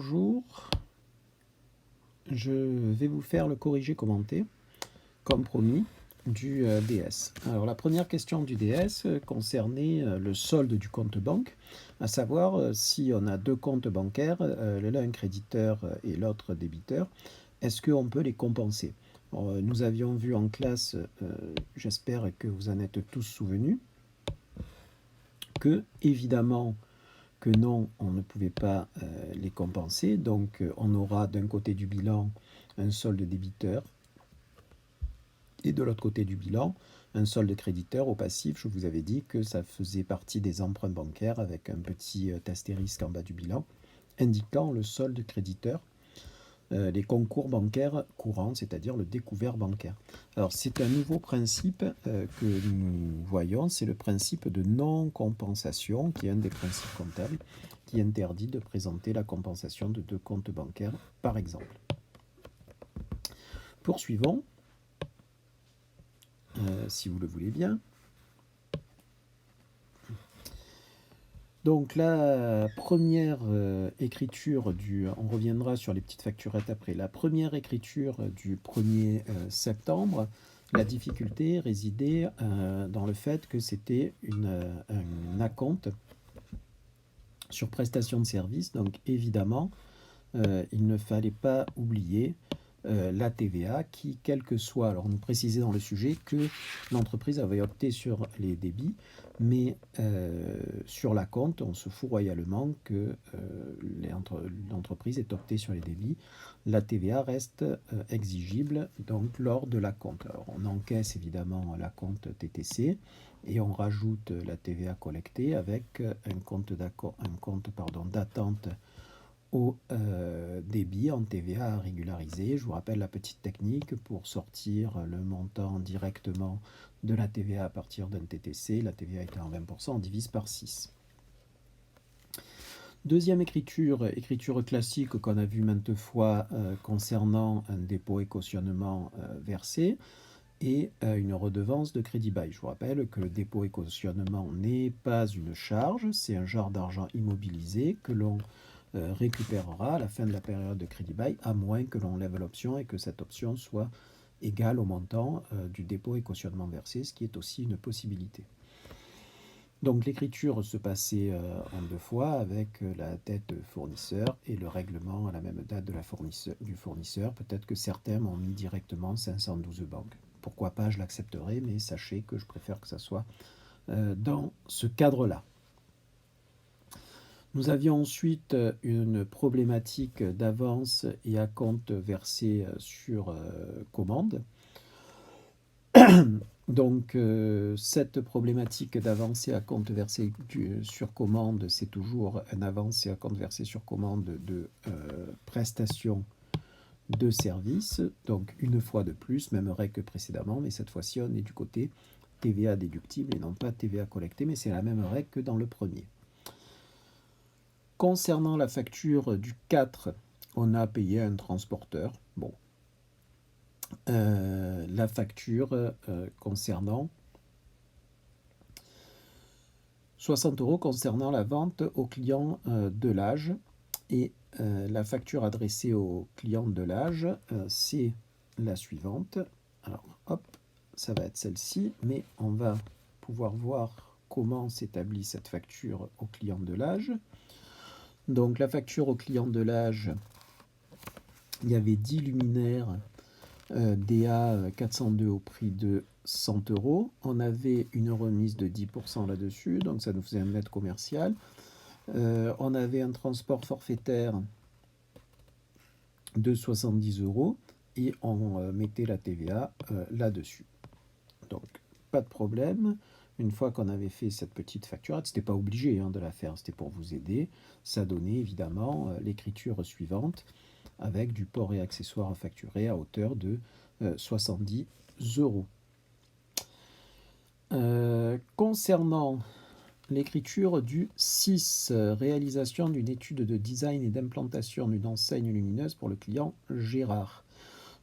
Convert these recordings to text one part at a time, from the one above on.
Bonjour, je vais vous faire le corrigé commenté, comme promis, du DS. Alors la première question du DS concernait le solde du compte banque, à savoir si on a deux comptes bancaires, l'un créditeur et l'autre débiteur, est-ce qu'on peut les compenser? Nous avions vu en classe, j'espère que vous en êtes tous souvenus, que évidemment que non, on ne pouvait pas les compenser. Donc on aura d'un côté du bilan un solde débiteur et de l'autre côté du bilan un solde créditeur au passif. Je vous avais dit que ça faisait partie des emprunts bancaires avec un petit astérisque en bas du bilan indiquant le solde créditeur, les concours bancaires courants, c'est-à-dire le découvert bancaire. Alors c'est un nouveau principe que nous voyons, c'est le principe de non-compensation, qui est un des principes comptables, qui interdit de présenter la compensation de deux comptes bancaires, par exemple. Poursuivons, si vous le voulez bien. Donc la première écriture on reviendra sur les petites facturettes après, la première écriture du 1er septembre, la difficulté résidait dans le fait que c'était un acompte sur prestation de service, donc évidemment il ne fallait pas oublier la TVA qui, quel que soit, alors on précisait dans le sujet que l'entreprise avait opté sur les débits, mais sur la compte, on se fout royalement que l'entreprise ait opté sur les débits. La TVA reste exigible donc lors de la compte. Alors on encaisse évidemment la compte TTC et on rajoute la TVA collectée avec un compte d'attente au débit en TVA à régulariser. Je vous rappelle la petite technique pour sortir le montant directement de la TVA à partir d'un TTC. La TVA étant à 20%, on divise par 6. Deuxième écriture classique qu'on a vue maintes fois concernant un dépôt et cautionnement versé et une redevance de crédit bail. Je vous rappelle que le dépôt et cautionnement n'est pas une charge, c'est un genre d'argent immobilisé que l'on récupérera à la fin de la période de crédit bail, à moins que l'on lève l'option et que cette option soit égale au montant du dépôt et cautionnement versé, ce qui est aussi une possibilité. Donc l'écriture se passait en deux fois avec la date fournisseur et le règlement à la même date du fournisseur. Peut-être que certains m'ont mis directement 512 banques. Pourquoi pas, je l'accepterai, mais sachez que je préfère que ça soit dans ce cadre-là. Nous avions ensuite une problématique d'avance et acompte versé sur commande. Donc cette problématique d'avance et acompte versé sur commande, c'est toujours un avance et acompte versé sur commande de prestation de service. Donc une fois de plus, même règle que précédemment, mais cette fois-ci on est du côté TVA déductible et non pas TVA collectée, mais c'est la même règle que dans le premier. Concernant la facture du 4, on a payé un transporteur. Bon. La facture concernant 60 € concernant la vente au client de l'âge. Et la facture adressée au client de l'âge, c'est la suivante. Alors, hop, ça va être celle-ci, mais on va pouvoir voir comment s'établit cette facture au client de l'âge. Donc la facture au client de l'âge, il y avait 10 luminaires DA 402 au prix de 100 €. On avait une remise de 10% là-dessus, donc ça nous faisait un net commercial. On avait un transport forfaitaire de 70 € et on mettait la TVA là-dessus. Donc pas de problème. Une fois qu'on avait fait cette petite facturette, c'était pas obligé de la faire, c'était pour vous aider. Ça donnait évidemment l'écriture suivante avec du port et accessoires à facturer à hauteur de 70 €. Concernant l'écriture du 6, réalisation d'une étude de design et d'implantation d'une enseigne lumineuse pour le client Gérard.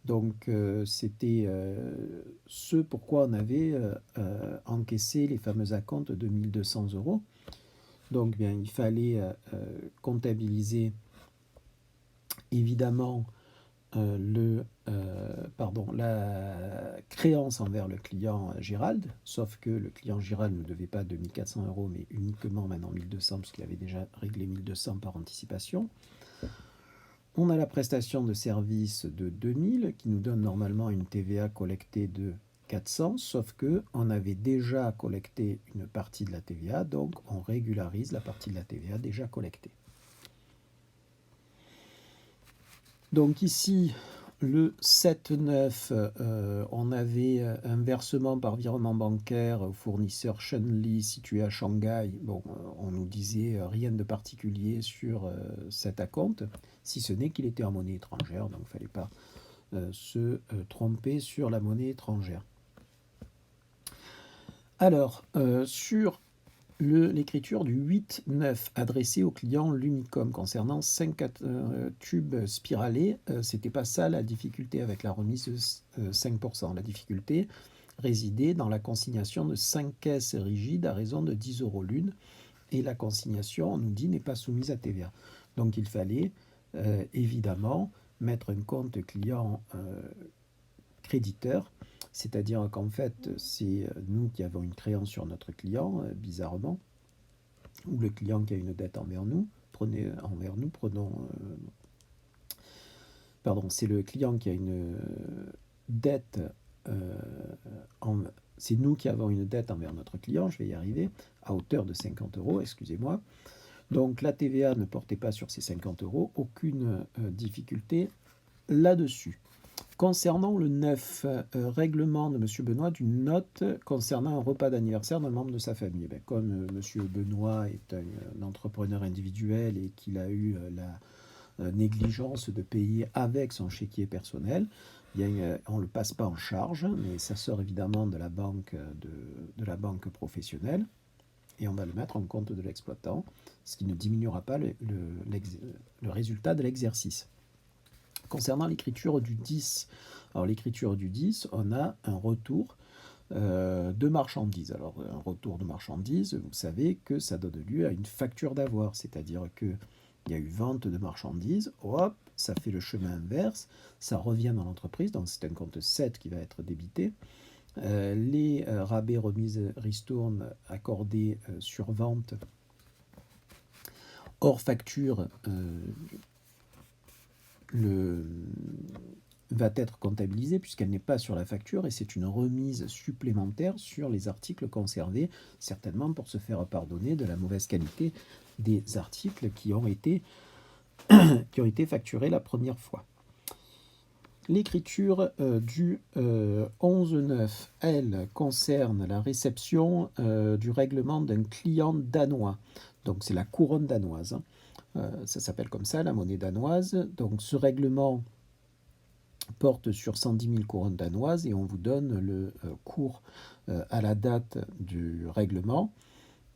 Donc c'était ce pourquoi on avait encaissé les fameux acomptes de 1200 €. Donc bien, il fallait comptabiliser évidemment la créance envers le client Gérald, sauf que le client Gérald ne devait pas 2400 €, mais uniquement maintenant 1200, parce qu'il avait déjà réglé 1200 par anticipation. On a la prestation de service de 2000 qui nous donne normalement une TVA collectée de 400, sauf que on avait déjà collecté une partie de la TVA, donc on régularise la partie de la TVA déjà collectée. Donc ici, le 7-9, on avait un versement par virement bancaire au fournisseur Shenli situé à Shanghai. Bon, on nous disait rien de particulier sur cet acompte, si ce n'est qu'il était en monnaie étrangère, donc il ne fallait pas se tromper sur la monnaie étrangère. Alors, sur l'écriture du 8-9 adressée au client Lunicom concernant 5 tubes spiralés, c'était pas ça la difficulté avec la remise de 5%. La difficulté résidait dans la consignation de 5 caisses rigides à raison de 10 € l'une, et la consignation, on nous dit, n'est pas soumise à TVA. Donc il fallait évidemment mettre un compte client créditeur, c'est-à-dire qu'en fait, c'est nous qui avons une créance sur notre client, bizarrement, ou le client qui a une dette envers nous, c'est le client qui a une dette, c'est nous qui avons une dette envers notre client, je vais y arriver, à hauteur de 50 €, excusez-moi. Donc la TVA ne portait pas sur ces 50 €, aucune difficulté là-dessus. Concernant le 9, règlement de M. Benoît d'une note concernant un repas d'anniversaire d'un membre de sa famille. Comme M. Benoît est un entrepreneur individuel et qu'il a eu la négligence de payer avec son chéquier personnel, on ne le passe pas en charge, mais ça sort évidemment de la banque, de la banque professionnelle, et on va le mettre en compte de l'exploitant, ce qui ne diminuera pas le résultat de l'exercice. Concernant l'écriture du 10, alors l'écriture du 10, on a un retour de marchandises. Alors un retour de marchandises, vous savez que ça donne lieu à une facture d'avoir, c'est-à-dire qu'il y a eu vente de marchandises, hop, ça fait le chemin inverse, ça revient dans l'entreprise, donc c'est un compte 7 qui va être débité. Les rabais, remises, ristournes accordés sur vente hors facture va être comptabilisée puisqu'elle n'est pas sur la facture, et c'est une remise supplémentaire sur les articles conservés, certainement pour se faire pardonner de la mauvaise qualité des articles qui ont été facturés la première fois. L'écriture du 11-9, elle, concerne la réception du règlement d'un client danois. Donc c'est la couronne danoise, hein. Ça s'appelle comme ça, la monnaie danoise. Donc ce règlement porte sur 110 000 couronnes danoises, et on vous donne le cours à la date du règlement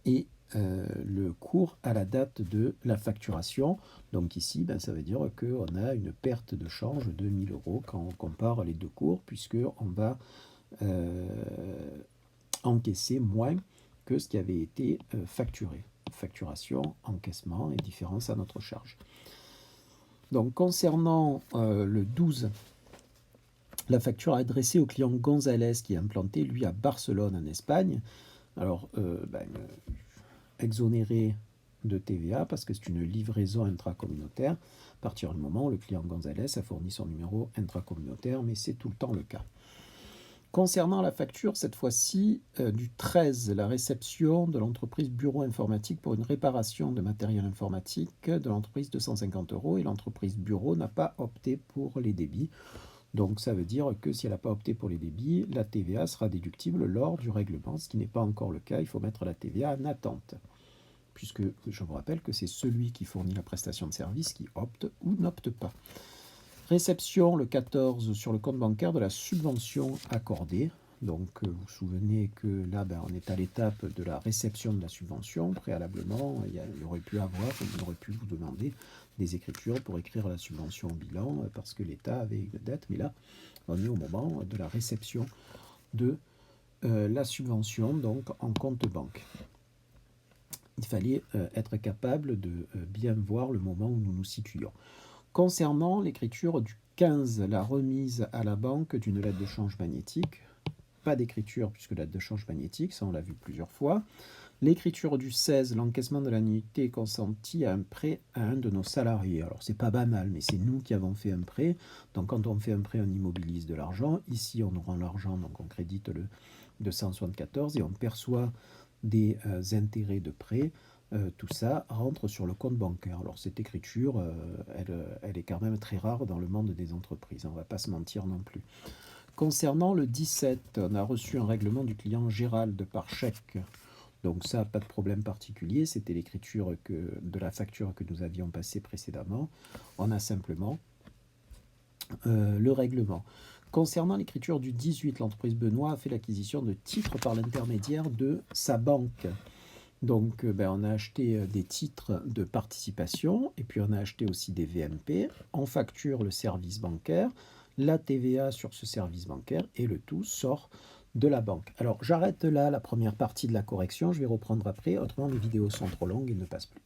et le cours à la date de la facturation. Donc ici, ça veut dire qu'on a une perte de change de 1 000 € quand on compare les deux cours, puisqu'on va encaisser moins que ce qui avait été facturé. Facturation, encaissement et différence à notre charge. Donc concernant le 12, la facture adressée au client Gonzalez qui est implanté, lui, à Barcelone, en Espagne. Alors, exonéré de TVA parce que c'est une livraison intracommunautaire à partir du moment où le client Gonzalez a fourni son numéro intracommunautaire, mais c'est tout le temps le cas. Concernant la facture, cette fois-ci, du 13, la réception de l'entreprise Bureau Informatique pour une réparation de matériel informatique de l'entreprise 250 €, et l'entreprise Bureau n'a pas opté pour les débits. Donc ça veut dire que si elle n'a pas opté pour les débits, la TVA sera déductible lors du règlement, ce qui n'est pas encore le cas. Il faut mettre la TVA en attente, puisque je vous rappelle que c'est celui qui fournit la prestation de service qui opte ou n'opte pas. Réception le 14 sur le compte bancaire de la subvention accordée. Donc vous vous souvenez que là, on est à l'étape de la réception de la subvention. Préalablement, il aurait pu avoir, on aurait pu vous demander des écritures pour écrire la subvention au bilan, parce que l'État avait une dette. Mais là, on est au moment de la réception de la subvention, donc en compte banque. Il fallait être capable de bien voir le moment où nous nous situions. Concernant l'écriture du 15, la remise à la banque d'une lettre de change magnétique, pas d'écriture puisque lettre de change magnétique, ça on l'a vu plusieurs fois. L'écriture du 16, l'encaissement de l'annuité consentie à un prêt à un de nos salariés. Alors c'est pas banal, mais c'est nous qui avons fait un prêt. Donc quand on fait un prêt, on immobilise de l'argent. Ici, on rend l'argent, donc on crédite le 274 et on perçoit des intérêts de prêt. Tout ça rentre sur le compte bancaire. Alors cette écriture, elle est quand même très rare dans le monde des entreprises, on ne va pas se mentir non plus. Concernant le 17, on a reçu un règlement du client Gérald par chèque. Donc ça, pas de problème particulier, c'était l'écriture de la facture que nous avions passée précédemment. On a simplement le règlement. Concernant l'écriture du 18, l'entreprise Benoît a fait l'acquisition de titres par l'intermédiaire de sa banque. Donc on a acheté des titres de participation et puis on a acheté aussi des VMP. On facture le service bancaire, la TVA sur ce service bancaire et le tout sort de la banque. Alors j'arrête là la première partie de la correction, je vais reprendre après, autrement mes vidéos sont trop longues et ne passent plus.